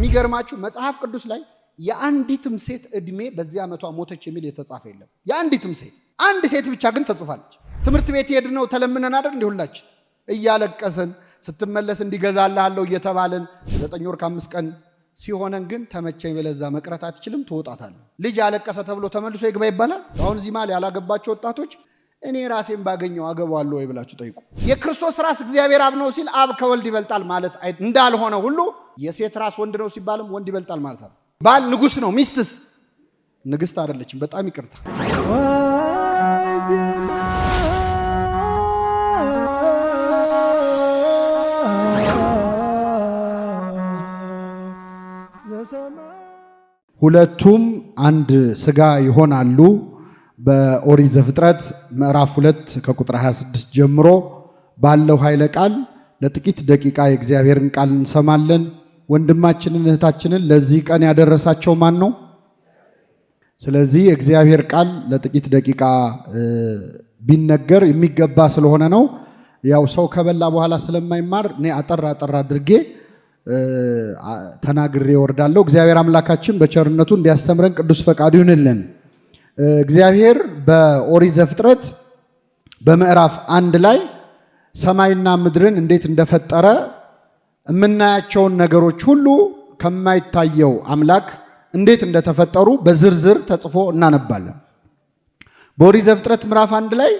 የሚገርማችሁ መጽሐፍ ቅዱስ ላይ የአንዲትም ሴት እድሜ በዚህ ዓመቷ ሞተች የሚል የተጻፈ የለም። የአንዲትም ሴት አንድ ሴት ብቻ ግን ተጽፋለች። ትምህርት ቤት ሄድነው ተለምነን አይደል እንዲሁላችን እያለቀሰን ስትመለስ እንዲገዛልሃለሁ እየተባለን 9 ወር ከ5 ቀን ሲሆነን ግን ተመቸኝ በለዛ መቅረት አትችልም ትወጣታለህ። ልጅ ያለቀሰ ተብሎ ተመልሶ ይግባ ይባላል። አሁን እዚህ ማለት ያላገባቸው ወጣቶች እኔ ራሴን ባገኘው አገባዋለሁ ወይ ብላችሁ ጠይቁ። የክርስቶስ ራስ እግዚአብሔር አብ ነው ሲል አብ ከወልድ ይበልጣል ማለት እንዳልሆነ ሁሉ የሴት ራስ ወንድ ነው ሲባልም ወንድ ይበልጣል ማለት ነው። ባል ንጉስ ነው፣ ሚስትስ ንግስት አይደለችም። በጣም ይቅርታ። ሁለቱም አንድ ስጋ ይሆናሉ። በኦሪት ዘፍጥረት ምዕራፍ 2 ከቁጥር 26 ጀምሮ ባለው ኃይለ ቃል ለጥቂት ደቂቃ የእግዚአብሔርን ቃል እንሰማለን። ወንድማችንን እህታችንን ለዚህ ቀን ያደረሳቸው ማን ነው? ስለዚህ የእግዚአብሔር ቃል ለጥቂት ደቂቃ ቢነገር የሚገባ ስለሆነ ነው። ያው ሰው ከበላ በኋላ ስለማይማር እኔ አጠር አድርጌ ተናግሬ ወርዳለሁ። እግዚአብሔር አምላካችን በቸርነቱ እንዲያስተምረን ቅዱስ ፈቃዱ ይሁንልን። እግዚአብሔር በኦሪት ዘፍጥረት በምዕራፍ 1 ላይ ሰማይና ምድርን እንዴት እንደፈጠረ የምናያቸውን ነገሮች ሁሉ ከማይታየው አምላክ እንዴት እንደተፈጠሩ በዝርዝር ተጽፎ እናነባለን። በኦሪት ዘፍጥረት ምዕራፍ 1 ላይ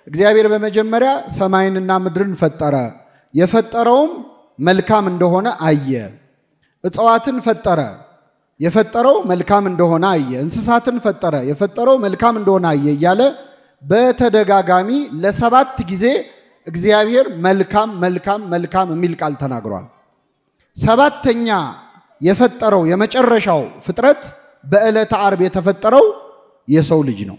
እግዚአብሔር በመጀመሪያ ሰማይንና ምድርን ፈጠረ። የፈጠረውም መልካም እንደሆነ አየ። እጽዋትን ፈጠረ። የፈጠረው መልካም እንደሆነ አየ። እንስሳትን ፈጠረ። የፈጠረው መልካም እንደሆነ አየ እያለ በተደጋጋሚ ለ7 ጊዜ እግዚአብሔር መልካም መልካም መልካም የሚል ቃል ተናግሯል። 7ተኛ የፈጠረው የመጨረሻው ፍጥረት በዕለተ ዓርብ የተፈጠረው የሰው ልጅ ነው።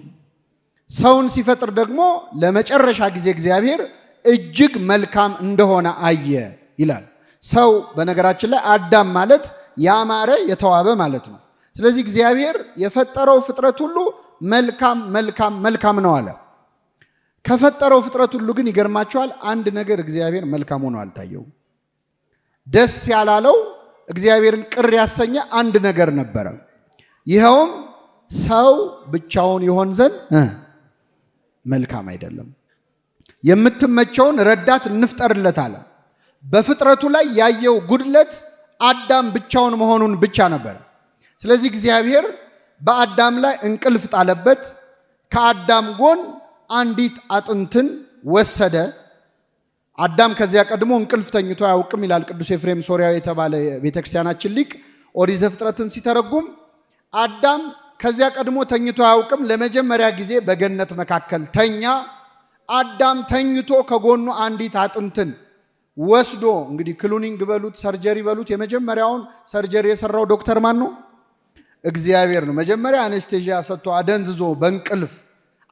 ሰውን ሲፈጥር ደግሞ ለመጨረሻ ጊዜ እግዚአብሔር እጅግ መልካም እንደሆነ አየ ይላል። ሰው በነገራችን ላይ አዳም ማለት ያማረ የተዋበ ማለት ነው። ስለዚህ እግዚአብሔር የፈጠረው ፍጥረት ሁሉ መልካም መልካም መልካም ነው አለ። ከፈጠረው ፍጥረት ሁሉ ግን ይገርማቸዋል፣ አንድ ነገር እግዚአብሔር መልካም ሆኖ አልታየውም። ደስ ያላለው እግዚአብሔርን ቅር ያሰኘ አንድ ነገር ነበረ። ይኸውም ሰው ብቻውን ይሆን ዘንድ መልካም አይደለም፣ የምትመቸውን ረዳት እንፍጠርለት አለ። በፍጥረቱ ላይ ያየው ጉድለት አዳም ብቻውን መሆኑን ብቻ ነበር። ስለዚህ እግዚአብሔር በአዳም ላይ እንቅልፍ ጣለበት። ከአዳም ጎን አንዲት አጥንትን ወሰደ። አዳም ከዚያ ቀድሞ እንቅልፍ ተኝቶ አያውቅም ይላል ቅዱስ ኤፍሬም ሶርያዊ የተባለ ቤተክርስቲያናችን ሊቅ ኦሪት ዘፍጥረትን ሲተረጉም። አዳም ከዚያ ቀድሞ ተኝቶ አያውቅም። ለመጀመሪያ ጊዜ በገነት መካከል ተኛ። አዳም ተኝቶ ከጎኑ አንዲት አጥንትን ወስዶ እንግዲህ ክሉኒንግ በሉት ሰርጀሪ በሉት የመጀመሪያውን ሰርጀሪ የሰራው ዶክተር ማን ነው? እግዚአብሔር ነው። መጀመሪያ አኔስቴዥያ ሰጥቶ አደንዝዞ በእንቅልፍ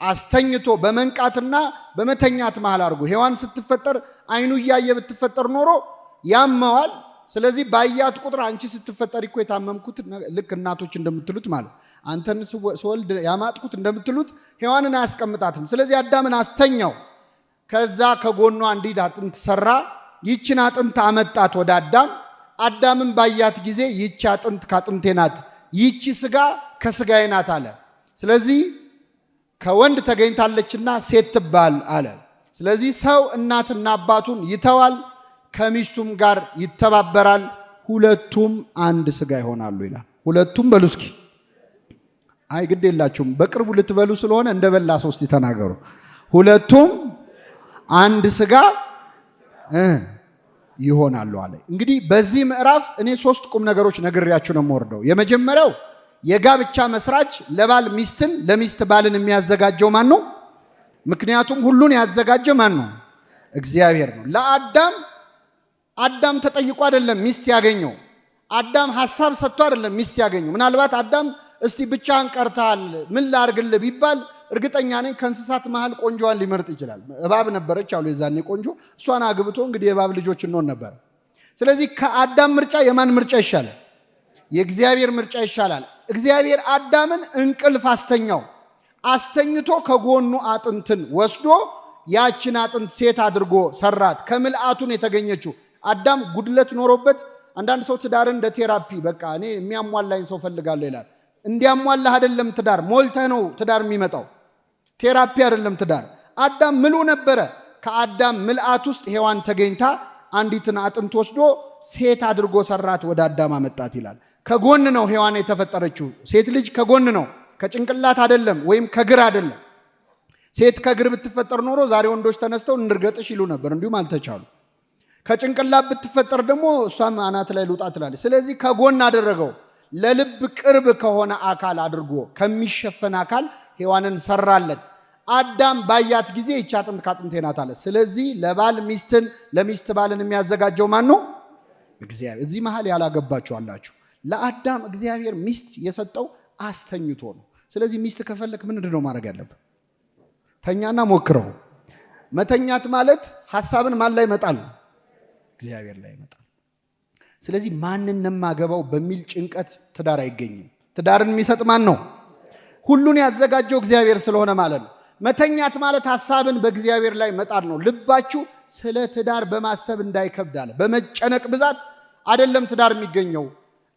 አስተኝቶ በመንቃትና በመተኛት መሃል አድርጎ ሔዋን ስትፈጠር አይኑ እያየ ብትፈጠር ኖሮ ያመዋል። ስለዚህ ባያት ቁጥር አንቺ ስትፈጠር እኮ የታመምኩት ልክ እናቶች እንደምትሉት ማለት አንተን ስወልድ ያማጥኩት እንደምትሉት ሔዋንን አያስቀምጣትም። ስለዚህ አዳምን አስተኛው። ከዛ ከጎኗ አንዲት አጥንት ሰራ። ይችን አጥንት አመጣት ወደ አዳም። አዳምን ባያት ጊዜ ይቺ አጥንት ካጥንቴ ናት፣ ይቺ ስጋ ከስጋዬ ናት አለ። ስለዚህ ከወንድ ተገኝታለችና ሴት ትባል አለ። ስለዚህ ሰው እናትና አባቱን ይተዋል፣ ከሚስቱም ጋር ይተባበራል፣ ሁለቱም አንድ ስጋ ይሆናሉ ይላል። ሁለቱም በሉ እስኪ። አይ ግድ የላችሁም በቅርቡ ልትበሉ ስለሆነ እንደበላ ሶስት ተናገሩ። ሁለቱም አንድ ስጋ ይሆናሉ አለ። እንግዲህ በዚህ ምዕራፍ እኔ 3 ቁም ነገሮች ነግሬያችሁ ነው የምወርደው። የመጀመሪያው የጋብቻ መስራች ለባል ሚስትን፣ ለሚስት ባልን የሚያዘጋጀው ማን ነው? ምክንያቱም ሁሉን ያዘጋጀ ማን ነው? እግዚአብሔር ነው። አዳም ተጠይቆ አይደለም ሚስት ያገኘው። አዳም ሐሳብ ሰጥቶ አይደለም ሚስት ያገኘው። ምናልባት አዳም እስቲ ብቻህን ቀርተሃል ምን ላድርግልህ ቢባል እርግጠኛ ነኝ ከእንስሳት መሃል ቆንጆዋን ሊመርጥ ይችላል። እባብ ነበረች አሉ የዛኔ ቆንጆ። እሷን አግብቶ እንግዲህ የእባብ ልጆች እንሆን ነበር። ስለዚህ ከአዳም ምርጫ የማን ምርጫ ይሻላል? የእግዚአብሔር ምርጫ ይሻላል። እግዚአብሔር አዳምን እንቅልፍ አስተኛው። አስተኝቶ ከጎኑ አጥንትን ወስዶ ያችን አጥንት ሴት አድርጎ ሰራት። ከምልአቱን የተገኘችው አዳም ጉድለት ኖሮበት አንዳንድ ሰው ትዳርን እንደ ቴራፒ በቃ እኔ የሚያሟላኝ ሰው ፈልጋለሁ ይላል። እንዲያሟላህ አይደለም ትዳር፣ ሞልተህ ነው ትዳር የሚመጣው። ቴራፒ አይደለም ትዳር። አዳም ምሉ ነበረ። ከአዳም ምልአት ውስጥ ሔዋን ተገኝታ አንዲትን አጥንት ወስዶ ሴት አድርጎ ሰራት፣ ወደ አዳም አመጣት ይላል። ከጎን ነው ሔዋን የተፈጠረችው። ሴት ልጅ ከጎን ነው፣ ከጭንቅላት አይደለም ወይም ከግር አይደለም። ሴት ከግር ብትፈጠር ኖሮ ዛሬ ወንዶች ተነስተው እንርገጥሽ ይሉ ነበር፣ እንዲሁም አልተቻሉ። ከጭንቅላት ብትፈጠር ደግሞ እሷም አናት ላይ ልውጣ ትላለች። ስለዚህ ከጎን አደረገው። ለልብ ቅርብ ከሆነ አካል አድርጎ ከሚሸፈን አካል ሔዋንን ሰራለት። አዳም ባያት ጊዜ ይህች አጥንት ከአጥንቴ ናት አለ። ስለዚህ ለባል ሚስትን፣ ለሚስት ባልን የሚያዘጋጀው ማን ነው? እግዚአብሔር። እዚህ መሃል ያላገባችሁ አላችሁ። ለአዳም እግዚአብሔር ሚስት የሰጠው አስተኝቶ ነው። ስለዚህ ሚስት ከፈለክ ምንድን ነው ማድረግ ያለብን? ተኛና ሞክረው። መተኛት ማለት ሐሳብን ማን ላይ መጣል? እግዚአብሔር ላይ መጣል። ስለዚህ ማንን ማገባው በሚል ጭንቀት ትዳር አይገኝም። ትዳርን የሚሰጥ ማን ነው? ሁሉን ያዘጋጀው እግዚአብሔር ስለሆነ ማለት ነው። መተኛት ማለት ሐሳብን በእግዚአብሔር ላይ መጣል ነው። ልባችሁ ስለ ትዳር በማሰብ እንዳይከብድ አለ። በመጨነቅ ብዛት አይደለም ትዳር የሚገኘው።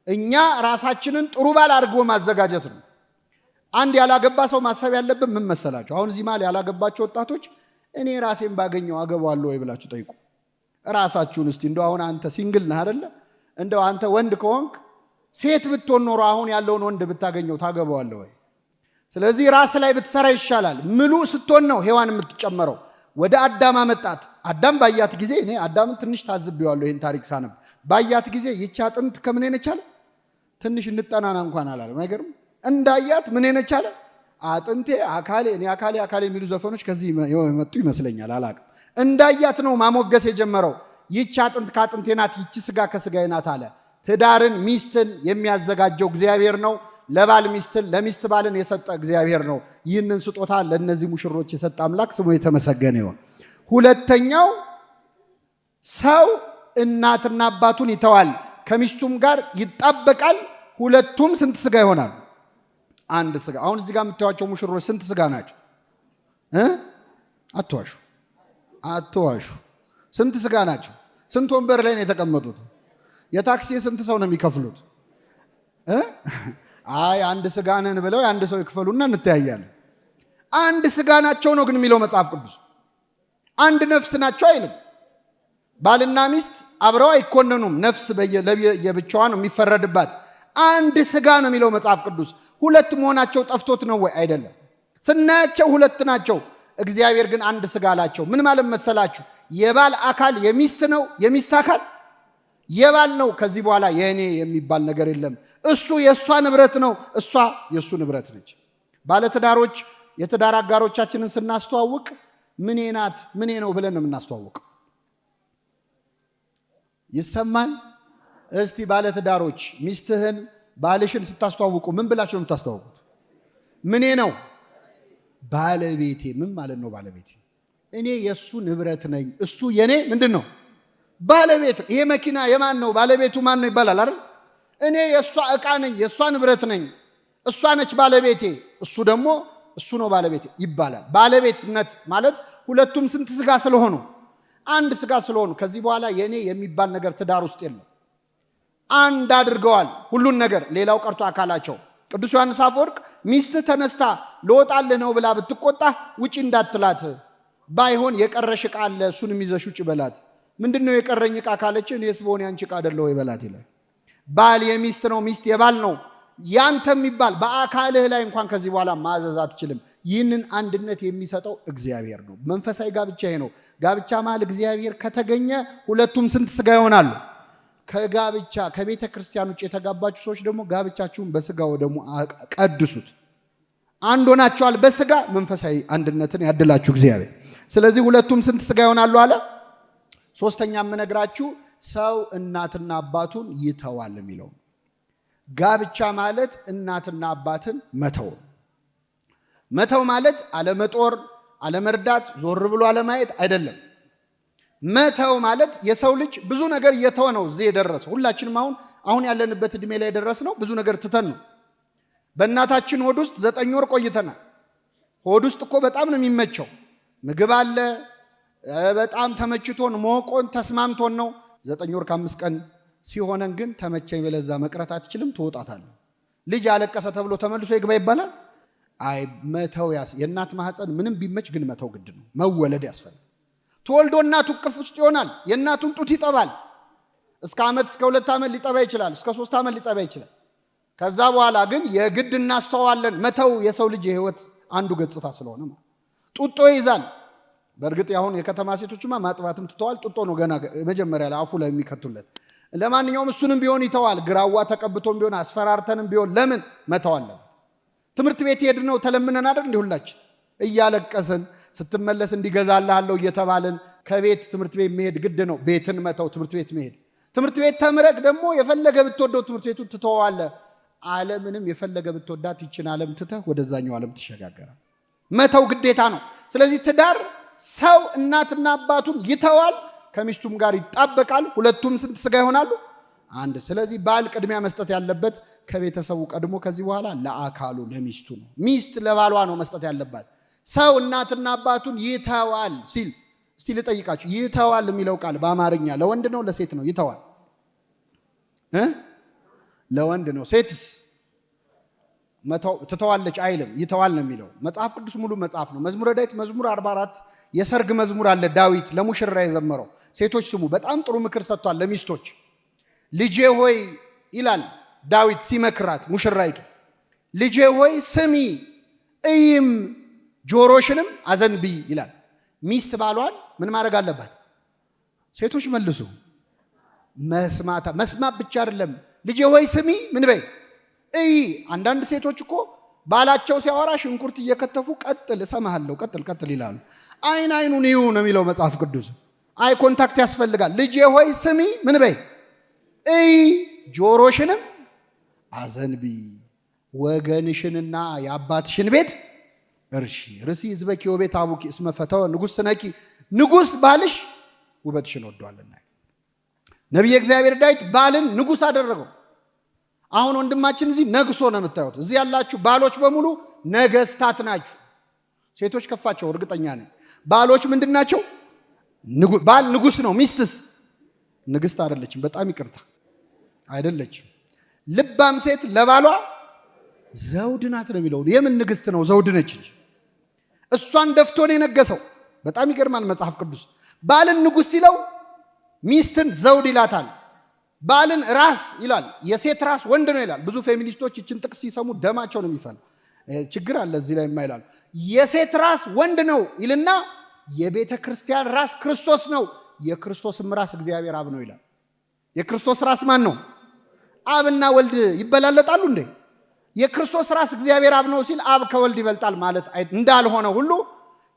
እኛ ራሳችንን ጥሩ ባል አድርጎ ማዘጋጀት ነው። አንድ ያላገባ ሰው ማሰብ ያለብን ምን መሰላችሁ? አሁን እዚህ ማለት ያላገባችሁ ወጣቶች እኔ ራሴን ባገኘው አገባዋለሁ ወይ ብላችሁ ጠይቁ ራሳችሁን እስቲ። እንደው አሁን አንተ ሲንግል ነህ አይደለ? እንደው አንተ ወንድ ከሆንክ ሴት ብትሆን ኖሮ አሁን ያለውን ወንድ ብታገኘው ታገባዋለህ ወይ? ስለዚህ ራስ ላይ ብትሰራ ይሻላል። ምሉ ስትሆን ነው ሔዋን የምትጨመረው። ወደ አዳም አመጣት። አዳም ባያት ጊዜ እኔ አዳምን ትንሽ ታዝቤዋለሁ። ይህን ታሪክ ሳነብ ባያት ጊዜ ይህች አጥንት ከምን ነቻለ? ትንሽ እንጠናና እንኳን አላለም። አይገርም? እንዳያት ምን ነቻለ? አጥንቴ አካሌ፣ እኔ አካሌ አካሌ የሚሉ ዘፈኖች ከዚህ የመጡ ይመስለኛል፣ አላቅም። እንዳያት ነው ማሞገስ የጀመረው። ይህች አጥንት ከአጥንቴ ናት፣ ይህች ስጋ ከስጋዬ ናት አለ። ትዳርን ሚስትን የሚያዘጋጀው እግዚአብሔር ነው። ለባል ሚስትን፣ ለሚስት ባልን የሰጠ እግዚአብሔር ነው። ይህንን ስጦታ ለእነዚህ ሙሽሮች የሰጠ አምላክ ስሙ የተመሰገነ ይሁን። ሁለተኛው ሰው እናትና አባቱን ይተዋል፣ ከሚስቱም ጋር ይጣበቃል፣ ሁለቱም ስንት ስጋ ይሆናል? አንድ ስጋ። አሁን እዚህ ጋር የምታዩቸው ሙሽሮች ስንት ስጋ ናቸው? አትዋሹ፣ አትዋሹ። ስንት ስጋ ናቸው? ስንት ወንበር ላይ ነው የተቀመጡት? የታክሲ ስንት ሰው ነው የሚከፍሉት? አይ አንድ ስጋ ነን ብለው የአንድ ሰው ይክፈሉና እንተያያለን። አንድ ስጋ ናቸው ነው ግን የሚለው መጽሐፍ ቅዱስ። አንድ ነፍስ ናቸው አይልም። ባልና ሚስት አብረው አይኮነኑም። ነፍስ የብቻዋ ነው የሚፈረድባት። አንድ ስጋ ነው የሚለው መጽሐፍ ቅዱስ። ሁለት መሆናቸው ጠፍቶት ነው ወይ? አይደለም። ስናያቸው ሁለት ናቸው። እግዚአብሔር ግን አንድ ስጋ አላቸው። ምን ማለት መሰላችሁ? የባል አካል የሚስት ነው፣ የሚስት አካል የባል ነው። ከዚህ በኋላ የእኔ የሚባል ነገር የለም። እሱ የእሷ ንብረት ነው፣ እሷ የእሱ ንብረት ነች። ባለትዳሮች የትዳር አጋሮቻችንን ስናስተዋውቅ ምኔ ናት ምኔ ነው ብለን ነው የምናስተዋውቅ። ይሰማል? እስቲ ባለትዳሮች ሚስትህን ባልሽን ስታስተዋውቁ ምን ብላችሁ ነው የምታስተዋውቁት? ምኔ ነው? ባለቤቴ። ምን ማለት ነው ባለቤቴ? እኔ የእሱ ንብረት ነኝ፣ እሱ የኔ ምንድን ነው? ባለቤት። ይሄ መኪና የማን ነው? ባለቤቱ ማን ነው ይባላል አይደል? እኔ የእሷ ዕቃ ነኝ፣ የእሷ ንብረት ነኝ፣ እሷ ነች ባለቤቴ፣ እሱ ደግሞ እሱ ነው ባለቤቴ ይባላል። ባለቤትነት ማለት ሁለቱም ስንት ስጋ ስለሆኑ? አንድ ስጋ ስለሆኑ ከዚህ በኋላ የኔ የሚባል ነገር ትዳር ውስጥ የለም። አንድ አድርገዋል ሁሉን ነገር፣ ሌላው ቀርቶ አካላቸው። ቅዱስ ዮሐንስ አፈወርቅ ሚስት ተነስታ ልወጣልህ ነው ብላ ብትቆጣ ውጪ እንዳትላት፣ ባይሆን የቀረሽ ዕቃ አለ እሱንም ይዘሽ ውጪ በላት። ምንድነው የቀረኝ ዕቃ ካለች እኔስ በሆነ ያንቺ ዕቃ አይደለ ወይ በላት ይላል። ባል የሚስት ነው፣ ሚስት የባል ነው። ያንተ የሚባል በአካልህ ላይ እንኳን ከዚህ በኋላ ማዘዝ አትችልም። ይህንን አንድነት የሚሰጠው እግዚአብሔር ነው። መንፈሳዊ ጋብቻ ይሄ ነው። ጋብቻ ማለት እግዚአብሔር ከተገኘ ሁለቱም ስንት ስጋ ይሆናሉ? ከጋብቻ ከቤተ ክርስቲያን ውጭ የተጋባችሁ ሰዎች ደግሞ ጋብቻችሁን በስጋ ወደሙ ቀድሱት። አንድ ሆናችኋል በስጋ። መንፈሳዊ አንድነትን ያድላችሁ እግዚአብሔር። ስለዚህ ሁለቱም ስንት ስጋ ይሆናሉ አለ። ሶስተኛ የምነግራችሁ ሰው እናትና አባቱን ይተዋል የሚለው። ጋብቻ ማለት እናትና አባትን መተው። መተው ማለት አለመጦር፣ አለመርዳት፣ ዞር ብሎ አለማየት አይደለም። መተው ማለት የሰው ልጅ ብዙ ነገር እየተወ ነው እዚህ የደረሰው። ሁላችንም አሁን ያለንበት እድሜ ላይ የደረስነው ብዙ ነገር ትተን ነው። በእናታችን ሆድ ውስጥ 9 ወር ቆይተናል። ሆድ ውስጥ እኮ በጣም ነው የሚመቸው። ምግብ አለ፣ በጣም ተመችቶን ሞቆን ተስማምቶን ነው 9 ወር ከ5 ቀን ሲሆነን ግን ተመቸኝ በለዛ መቅረት አትችልም፣ ትወጣታለህ። ልጅ አለቀሰ ተብሎ ተመልሶ ይግባ ይባላል? አይ መተው የእናት ማህፀን ምንም ቢመች ግን መተው ግድ ነው። መወለድ ያስፈልጋል። ተወልዶ እናቱ እቅፍ ውስጥ ይሆናል። የእናቱን ጡት ይጠባል። እስከ ዓመት እስከ 2 ዓመት ሊጠባ ይችላል። እስከ 3 ዓመት ሊጠባ ይችላል። ከዛ በኋላ ግን የግድ እናስተዋለን። መተው የሰው ልጅ የህይወት አንዱ ገጽታ ስለሆነ ማለት ጡጦ ይይዛል። በእርግጥ አሁን የከተማ ሴቶችማ ማጥባትም ትተዋል። ጡጦ ነው ገና መጀመሪያ ላይ አፉ ላይ የሚከቱለት። ለማንኛውም እሱንም ቢሆን ይተዋል። ግራዋ ተቀብቶም ቢሆን አስፈራርተንም ቢሆን ለምን መተው አለበት? ትምህርት ቤት ሄድነው ተለምነን አይደል እንዴ? ሁላችን እያለቀስን ስትመለስ እንዲገዛልሃለሁ እየተባልን ከቤት ትምህርት ቤት መሄድ ግድ ነው። ቤትን መተው ትምህርት ቤት መሄድ። ትምህርት ቤት ተምረክ ደግሞ የፈለገ ብትወደው ትምህርት ቤቱን ትተዋለህ። ዓለምንም የፈለገ ብትወዳት ይችን ዓለም ትተህ ወደዛኛው ዓለም ትሸጋገራል። መተው ግዴታ ነው። ስለዚህ ትዳር ሰው እናትና አባቱን ይተዋል፣ ከሚስቱም ጋር ይጣበቃል። ሁለቱም ስንት ስጋ ይሆናሉ? አንድ። ስለዚህ ባል ቅድሚያ መስጠት ያለበት ከቤተሰቡ ቀድሞ ከዚህ በኋላ ለአካሉ ለሚስቱ ነው። ሚስት ለባሏ ነው መስጠት ያለባት። ሰው እናትና አባቱን ይተዋል ሲል እስቲ ልጠይቃችሁ፣ ይተዋል የሚለው ቃል በአማርኛ ለወንድ ነው ለሴት ነው? ይተዋል ለወንድ ነው። ሴትስ ትተዋለች አይልም፣ ይተዋል ነው የሚለው። መጽሐፍ ቅዱስ ሙሉ መጽሐፍ ነው። መዝሙረ ዳዊት መዝሙር 44 የሰርግ መዝሙር አለ። ዳዊት ለሙሽራ የዘመረው። ሴቶች ስሙ፣ በጣም ጥሩ ምክር ሰጥቷል ለሚስቶች። ልጄ ሆይ ይላል ዳዊት ሲመክራት ሙሽራይቱ፣ ልጄ ሆይ ስሚ እይም ጆሮሽንም አዘንቢ ይላል። ሚስት ባሏን ምን ማድረግ አለባት? ሴቶች መልሱ። መስማት ብቻ አይደለም። ልጄ ሆይ ስሚ ምን በይ እይ። አንዳንድ ሴቶች እኮ ባላቸው ሲያወራ ሽንኩርት እየከተፉ ቀጥል እሰማሃለሁ ቀጥል ይላሉ። አይን አይኑን ይዩ ነው የሚለው መጽሐፍ ቅዱስ። አይ ኮንታክት ያስፈልጋል። ልጄ ሆይ ስሚ ምን በይ እይ፣ ጆሮሽንም አዘንቢ፣ ወገንሽንና የአባትሽን ቤት እርሺ። ርሲ ዝበኪ ወቤት አቡኪ እስመ ፈተወ ንጉሥ ነኪ። ንጉሥ ባልሽ ውበትሽን ወዷልና። ነቢየ እግዚአብሔር ዳዊት ባልን ንጉሥ አደረገው። አሁን ወንድማችን እዚህ ነግሶ ነው የምታዩት። እዚህ ያላችሁ ባሎች በሙሉ ነገስታት ናችሁ። ሴቶች ከፋቸው እርግጠኛ ነኝ። ባሎች ምንድን ናቸው? ባል ንጉሥ ነው። ሚስትስ ንግስት አይደለችም። በጣም ይቅርታ አይደለችም። ልባም ሴት ለባሏ ዘውድ ናት ነው የሚለው። የምን ንግስት ነው? ዘውድ ነች እንጂ። እሷን ደፍቶ ነው የነገሰው። በጣም ይገርማል መጽሐፍ ቅዱስ። ባልን ንጉሥ ሲለው ሚስትን ዘውድ ይላታል። ባልን ራስ ይላል። የሴት ራስ ወንድ ነው ይላል። ብዙ ፌሚኒስቶች ይችን ጥቅስ ሲሰሙ ደማቸው ነው የሚፈል። ችግር አለ እዚህ ላይ የማይላሉ። የሴት ራስ ወንድ ነው ይልና የቤተ ክርስቲያን ራስ ክርስቶስ ነው፣ የክርስቶስም ራስ እግዚአብሔር አብ ነው ይላል። የክርስቶስ ራስ ማን ነው? አብና ወልድ ይበላለጣሉ እንዴ? የክርስቶስ ራስ እግዚአብሔር አብ ነው ሲል አብ ከወልድ ይበልጣል ማለት እንዳልሆነ ሁሉ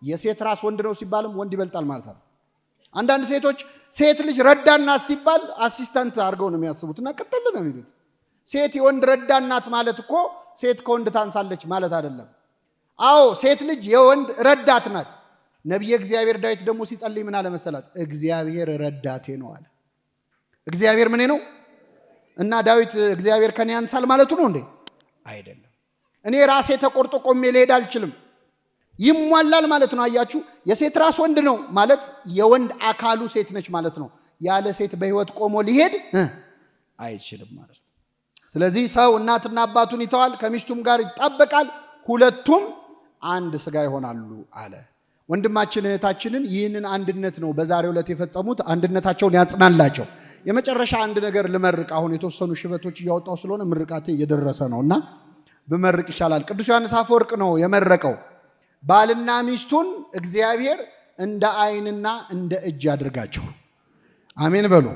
የሴት ራስ ወንድ ነው ሲባልም ወንድ ይበልጣል ማለት ነው። አንዳንድ ሴቶች ሴት ልጅ ረዳናት ሲባል አሲስታንት አድርገው ነው የሚያስቡትና ቅጥል ነው የሚሉት። ሴት የወንድ ረዳናት ማለት እኮ ሴት ከወንድ ታንሳለች ማለት አይደለም። አዎ ሴት ልጅ የወንድ ረዳት ናት። ነቢየ እግዚአብሔር ዳዊት ደግሞ ሲጸልይ ምን አለ መሰላት? እግዚአብሔር ረዳቴ ነው አለ። እግዚአብሔር ምን ነው? እና ዳዊት እግዚአብሔር ከኔ ያንሳል ማለቱ ነው እንዴ? አይደለም። እኔ ራሴ ተቆርጦ ቆሜ ልሄድ አልችልም፣ ይሟላል ማለት ነው። አያችሁ፣ የሴት ራስ ወንድ ነው ማለት የወንድ አካሉ ሴት ነች ማለት ነው። ያለ ሴት በህይወት ቆሞ ሊሄድ አይችልም ማለት ነው። ስለዚህ ሰው እናትና አባቱን ይተዋል፣ ከሚስቱም ጋር ይጣበቃል፣ ሁለቱም አንድ ስጋ ይሆናሉ አለ። ወንድማችን እህታችንን ይህንን አንድነት ነው በዛሬው ዕለት የፈጸሙት። አንድነታቸውን ያጽናላቸው። የመጨረሻ አንድ ነገር ልመርቅ። አሁን የተወሰኑ ሽበቶች እያወጣው ስለሆነ ምርቃቴ እየደረሰ ነውና ብመርቅ ይሻላል። ቅዱስ ዮሐንስ አፈወርቅ ነው የመረቀው። ባልና ሚስቱን እግዚአብሔር እንደ ዓይንና እንደ እጅ ያድርጋቸው። አሜን በሉ።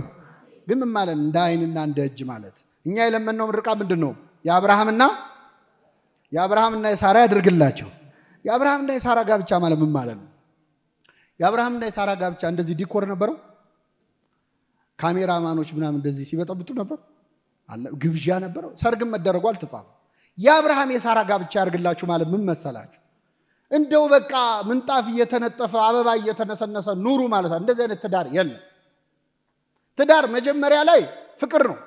ግን ምን ማለት እንደ ዓይንና እንደ እጅ ማለት? እኛ የለመነው ምርቃ ምንድን ነው? የአብርሃምና የሳራ ያድርግላቸው። የአብርሃምና የሳራ ጋብቻ ማለት ምን ማለት ነው? የአብርሃምና የሳራ ጋብቻ እንደዚህ ዲኮር ነበረው? ካሜራማኖች ምናምን እንደዚህ ሲበጠብጡ ነበር? ግብዣ ነበረው? ሰርግም መደረጉ አልተጻፈም። የአብርሃም የሳራ ጋብቻ ያድርግላችሁ ማለት ምን መሰላችሁ? እንደው በቃ ምንጣፍ እየተነጠፈ አበባ እየተነሰነሰ ኑሩ ማለት ነው። እንደዚህ አይነት ትዳር የለም። ትዳር መጀመሪያ ላይ ፍቅር ነው።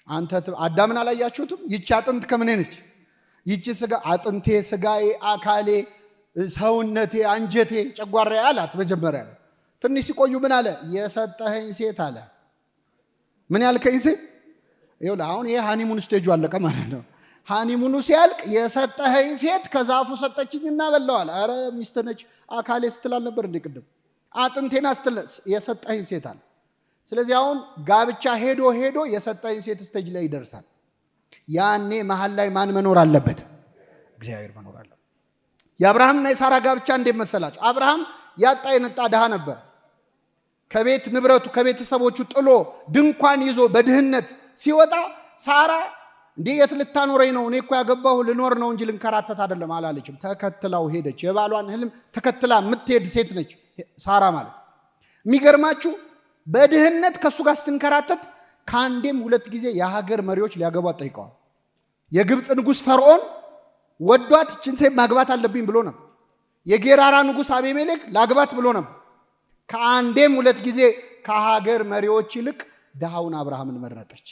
አንተ አዳምን አላያችሁትም? ይቺ አጥንት ከምን ነች? ይቺ ስጋ አጥንቴ፣ ስጋዬ፣ አካሌ፣ ሰውነቴ፣ አንጀቴ፣ ጨጓራዬ አላት መጀመሪያ ላይ። ትንሽ ሲቆዩ ምን አለ? የሰጠኸኝ ሴት አለ። ምን ያልከኝ ሴት ይኸውልህ፣ አሁን ይሄ ሃኒሙን ስቴጁ አለቀ ማለት ነው። ሃኒሙኑ ሲያልቅ የሰጠኸኝ ሴት ከዛፉ ሰጠችኝና በላዋል። አረ ሚስት ነች አካሌ ስትላል ነበር እንዴ ቅድም? አጥንቴና ስትል የሰጠኸኝ ሴት አለ። ስለዚህ አሁን ጋብቻ ሄዶ ሄዶ የሰጠኸኝ ሴት ስቴጅ ላይ ይደርሳል። ያኔ መሀል ላይ ማን መኖር አለበት? እግዚአብሔር መኖር አለበት። የአብርሃምና የሳራ ጋብቻ እንዴት መሰላችሁ? አብርሃም ያጣ የነጣ ድሃ ነበር። ከቤት ንብረቱ ከቤተሰቦቹ ጥሎ ድንኳን ይዞ በድህነት ሲወጣ ሳራ እንዴ የት ልታኖረኝ ነው? እኔ እኮ ያገባሁ ልኖር ነው እንጂ ልንከራተት አይደለም አላለችም። ተከትላው ሄደች። የባሏን ህልም ተከትላ የምትሄድ ሴት ነች ሳራ ማለት። የሚገርማችሁ በድህነት ከሱ ጋር ስትንከራተት ከአንዴም ሁለት ጊዜ የሀገር መሪዎች ሊያገቧት ጠይቀዋል። የግብፅ ንጉሥ ፈርዖን ወዷት እችን ሴት ማግባት አለብኝ ብሎ ነበር። የጌራራ ንጉሥ አቤሜሌክ ላግባት ብሎ ነበር። ከአንዴም ሁለት ጊዜ ከሀገር መሪዎች ይልቅ ድሃውን አብርሃምን መረጠች።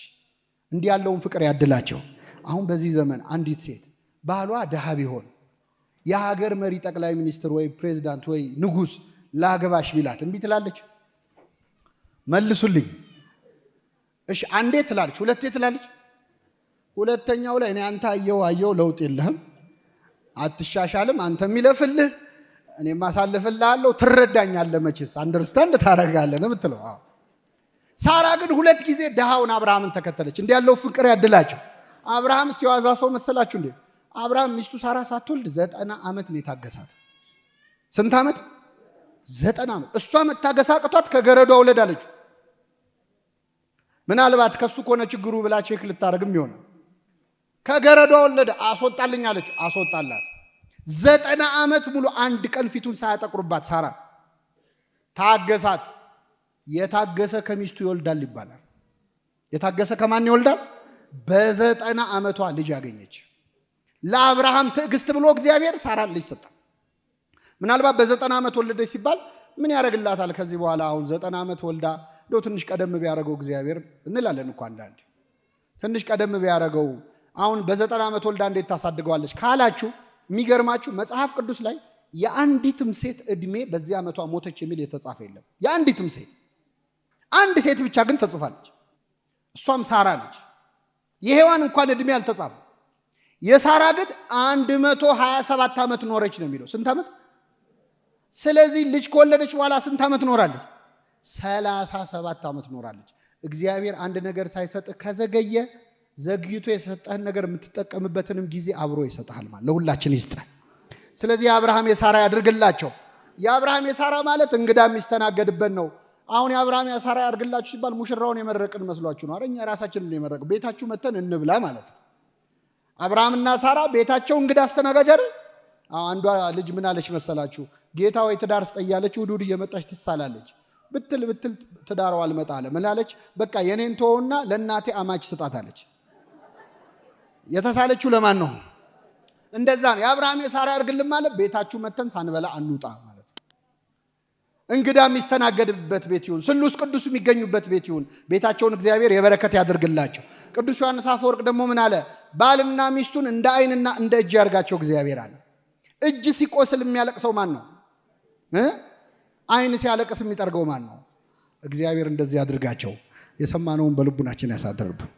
እንዲህ ያለውን ፍቅር ያድላቸው። አሁን በዚህ ዘመን አንዲት ሴት ባሏ ድሃ ቢሆን የሀገር መሪ ጠቅላይ ሚኒስትር ወይ ፕሬዝዳንት ወይ ንጉሥ ላግባሽ ቢላት እምቢ ትላለች? መልሱልኝ። እሺ አንዴ ትላለች፣ ሁለቴ ትላለች። ሁለተኛው ላይ እኔ አንተ አየው ለውጥ የለህም፣ አትሻሻልም፣ አንተ የሚለፍልህ እኔ ማሳልፍልሃለሁ፣ ትረዳኛለህ፣ መቼስ አንደርስታንድ ታደርጋለህ ነው የምትለው። ሳራ ግን ሁለት ጊዜ ድሃውን አብርሃምን ተከተለች። እንዲህ ያለው ፍቅር ያድላቸው። አብርሃም ሲዋዛ ሰው መሰላችሁ እንዴ? አብርሃም ሚስቱ ሳራ ሳትወልድ 90 ዓመት ነው የታገሳት። ስንት ዓመት? 90 ዓመት። እሷ መታገስ አቅቷት ከገረዷ ወለድ አለችው። ምናልባት ከሱ ከሆነ ችግሩ ብላ ቼክ ልታረግም ይሆናል። ከገረዷ ወለደ፣ አስወጣልኝ አለችው፣ አስወጣላት። 90 ዓመት ሙሉ አንድ ቀን ፊቱን ሳያጠቁርባት ሳራ ታገሳት። የታገሰ ከሚስቱ ይወልዳል ይባላል። የታገሰ ከማን ይወልዳል? በ90 ዓመቷ ልጅ ያገኘች። ለአብርሃም ትዕግስት ብሎ እግዚአብሔር ሳራን ልጅ ሰጣ። ምናልባት በ90 ዓመት ወለደች ሲባል ምን ያደርግላታል ከዚህ በኋላ? አሁን 90 ዓመት ወልዳ እንደው ትንሽ ቀደም ቢያደርገው እግዚአብሔር እንላለን እኮ አንዳንዴ። ትንሽ ቀደም ቢያደርገው አሁን በ90 ዓመት ወልዳ እንዴት ታሳድገዋለች ካላችሁ፣ የሚገርማችሁ መጽሐፍ ቅዱስ ላይ የአንዲትም ሴት እድሜ በዚህ ዓመቷ ሞተች የሚል የተጻፈ የለም። የአንዲትም ሴት አንድ ሴት ብቻ ግን ተጽፋለች። እሷም ሳራ ነች። የሔዋን እንኳን እድሜ አልተጻፈ። የሳራ ግን 127 ዓመት ኖረች ነው የሚለው። ስንት ዓመት? ስለዚህ ልጅ ከወለደች በኋላ ስንት ዓመት ኖራለች? 37 ዓመት ኖራለች። እግዚአብሔር አንድ ነገር ሳይሰጥህ ከዘገየ ዘግይቶ የሰጠህን ነገር የምትጠቀምበትንም ጊዜ አብሮ ይሰጥሃል ማለት ለሁላችን ይስጠን። ስለዚህ የአብርሃም የሳራ ያድርግላቸው። የአብርሃም የሳራ ማለት እንግዳ የሚስተናገድበት ነው። አሁን የአብርሃም የሳራ ያድርግላችሁ ሲባል ሙሽራውን የመረቅን መስሏችሁ ነው? አረኛ ራሳችንን የመረቅ ቤታችሁ መተን እንብላ ማለት ነው። አብርሃምና ሳራ ቤታቸው እንግዳ አስተናጋጅ አይደል? አንዷ ልጅ ምን አለች መሰላችሁ? ጌታ ወይ ትዳር ስጠያለች ውዱድ እየመጣች ትሳላለች። ብትል ትዳሯ አልመጣ አለ። ምን አለች? በቃ የኔን ተወውና ለእናቴ አማች ስጣታለች። የተሳለችው ለማን ነው? እንደዛ ነው። የአብርሃም የሳራ ያድርግልን ማለት ቤታችሁ መተን ሳንበላ አንውጣ ማለት። እንግዳ የሚስተናገድበት ቤት ይሁን፣ ስሉስ ቅዱስ የሚገኙበት ቤት ይሁን። ቤታቸውን እግዚአብሔር የበረከት ያድርግላቸው። ቅዱስ ዮሐንስ አፈወርቅ ደግሞ ምን አለ? ባልና ሚስቱን እንደ ዓይንና እንደ እጅ ያርጋቸው እግዚአብሔር አለ። እጅ ሲቆስል የሚያለቅሰው ማን ነው? ዓይን ሲያለቅስ የሚጠርገው ማን ነው? እግዚአብሔር እንደዚህ ያድርጋቸው። የሰማነውን በልቡናችን ያሳድርብን።